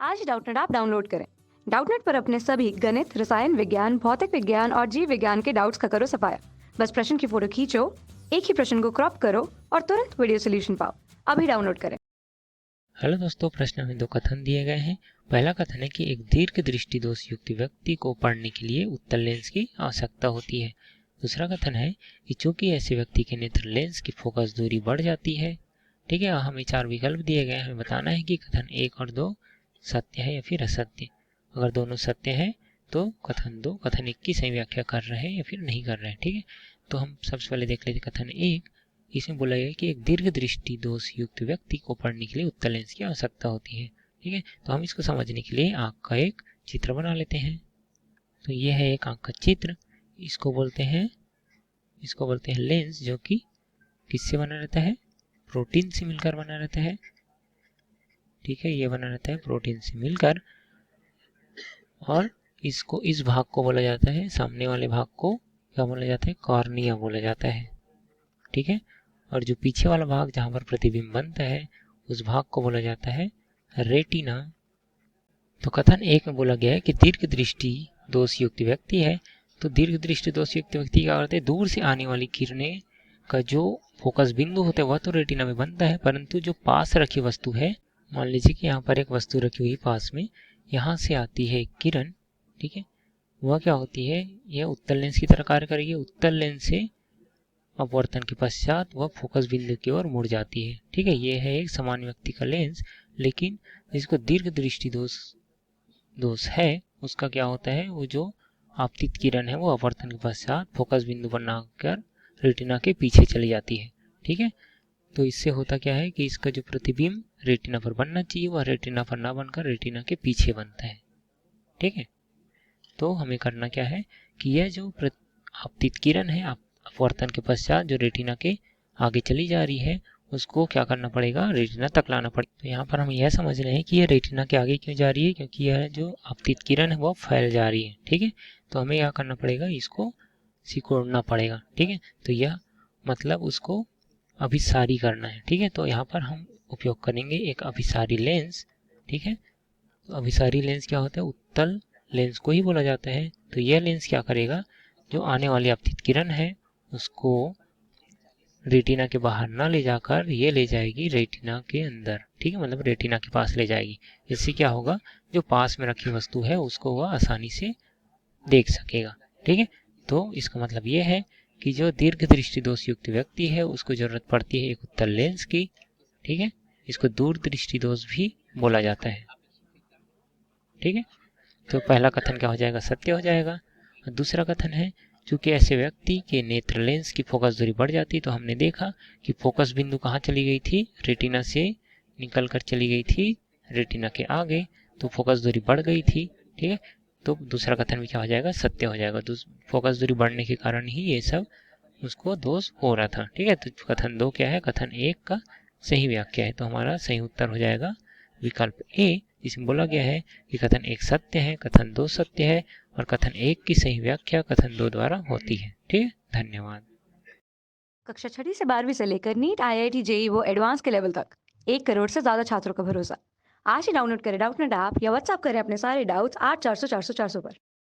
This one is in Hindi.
आज ही डाउटनेट ऐप डाउनलोड करें। डाउटनेट पर अपने सभी गणित, रसायन विज्ञान, भौतिक विज्ञान और जीव विज्ञान के डाउट्स का करो सफाया। बस प्रश्न की फोटो खींचो, एक ही प्रश्न को क्रॉप करो और तुरंत वीडियो सोल्यूशन पाओ। अभी डाउनलोड करें। हेलो दोस्तों, प्रश्न में दो कथन दिए गए हैं। पहला कथन है कि एक दीर्घ दृष्टि दोष युक्त व्यक्ति को पढ़ने के लिए उत्तल लेंस की आवश्यकता होती है। दूसरा कथन है कि चूंकि ऐसे व्यक्ति के नेत्र लेंस की फोकस दूरी बढ़ जाती है। ठीक है, हमें चार विकल्प दिए गए हैं। हमें बताना है कि कथन 1 और 2 सत्य है या फिर असत्य। अगर दोनों सत्य है तो कथन 2 कथन 1 की सही व्याख्या कर रहे हैं या फिर नहीं कर रहे हैं। ठीक है, तो हम सबसे पहले देख लेते कथन 1। इसमें बोला गया कि एक दीर्घ दृष्टि दोष युक्त व्यक्ति को पढ़ने के लिए उत्तल लेंस की आवश्यकता होती है। ठीक है, तो हम इसको समझने के लिए आंख का एक चित्र बना लेते हैं। तो ये है एक आंख का चित्र। इसको बोलते हैं लेंस, जो कि किससे बना रहता है? प्रोटीन से मिलकर बना रहता है। ठीक है, ये बना रहता है प्रोटीन से मिलकर, और इसको इस भाग को बोला जाता है, सामने वाले भाग को क्या बोला जाता है? कॉर्निया बोला जाता है। ठीक है, और जो पीछे वाला भाग जहाँ पर प्रतिबिंब बनता है उस भाग को बोला जाता है रेटिना। तो कथन 1 में बोला गया है कि दीर्घ दृष्टि दोष युक्त व्यक्ति है। तो दीर्घ दृष्टि दोष युक्त व्यक्ति क्या करते हैं? दूर से आने वाली किरणें का जो फोकस बिंदु होता है वह तो रेटिना में बनता है, परंतु जो पास रखी वस्तु है, मान लीजिए कि यहाँ पर एक वस्तु रखी हुई पास में, यहाँ से आती है किरण। ठीक है, वह क्या होती है? यह उत्तल लेंस की तरह कार्य करेगी। उत्तल लेंस से अपवर्तन के पश्चात वह फोकस बिंदु की ओर मुड़ जाती है। ठीक है, ये है एक सामान्य व्यक्ति का लेंस। लेकिन जिसको दीर्घ दृष्टि दोष है उसका क्या होता है? वो जो आपतित किरण है वो अपवर्तन के पश्चात फोकस बिंदु बनाकर रेटिना के पीछे चली जाती है। ठीक है, तो इससे होता क्या है कि इसका जो प्रतिबिंब रेटिना पर बनना चाहिए वह रेटिना पर ना बनकर रेटिना के पीछे बनता है। ठीक है, तो हमें करना क्या है कि यह जो आपतित किरण है अपवर्तन के पश्चात जो रेटिना के आगे चली जा रही है उसको क्या करना पड़ेगा? रेटिना तक लाना पड़ेगा। तो यहाँ पर हम यह समझ रहे हैं कि यह रेटिना के आगे क्यों जा रही है, क्योंकि यह जो आपतित किरण है वो फैल जा रही है। ठीक है, तो हमें क्या करना पड़ेगा? इसको सिकोड़ना पड़ेगा। ठीक है, तो यह मतलब उसको अभिसारी करना है। ठीक है, तो यहाँ पर हम उपयोग करेंगे एक अभिसारी लेंस। ठीक है, तो अभिसारी लेंस क्या होता है? उत्तल लेंस को ही बोला जाता है। तो यह लेंस क्या करेगा? जो आने वाली आपतित किरण है उसको रेटिना के बाहर ना ले जाकर ये ले जाएगी रेटिना के अंदर। ठीक है, मतलब रेटिना के पास ले जाएगी। इससे क्या होगा? जो पास में रखी वस्तु है उसको वह आसानी से देख सकेगा। ठीक है, तो इसका मतलब ये है कि जो दीर्घ दृष्टि दोष युक्त व्यक्ति है उसको जरूरत पड़ती है एक उत्तल लेंस की। ठीक है, इसको दूर दृष्टि दोष भी बोला जाता है। ठीक है, तो पहला कथन क्या हो जाएगा? सत्य हो जाएगा। दूसरा कथन है चूंकि ऐसे व्यक्ति के नेत्र लेंस की फोकस दूरी बढ़ जाती, तो हमने देखा कि फोकस बिंदु कहाँ चली गई थी? रेटिना से निकल कर चली गई थी रेटिना के आगे, तो फोकस दूरी बढ़ गई थी। ठीक है, तो दूसरा कथन भी क्या हो जाएगा? सत्य हो जाएगा। फोकस दूरी बढ़ने के कारण ही ये सब उसको दोष हो रहा था। ठीक है, तो कथन 2 क्या है? कथन 1 का सही व्याख्या है। तो हमारा सही उत्तर हो जाएगा विकल्प ए। इसमें बोला गया है कि कथन 1 सत्य है, कथन 2 सत्य है, और कथन 1 की सही व्याख्या कथन 2 द्वारा होती है। ठीक है, धन्यवाद। कक्षा 6 से 12वीं से लेकर नीट, IIT, JEE वो एडवांस के लेवल तक 1 करोड़ से ज्यादा छात्रों का भरोसा। आज ही डाउनलोड करें डाउटनेट ऐप या व्हाट्सएप करें अपने सारे डाउट्स 8400 400 400 पर।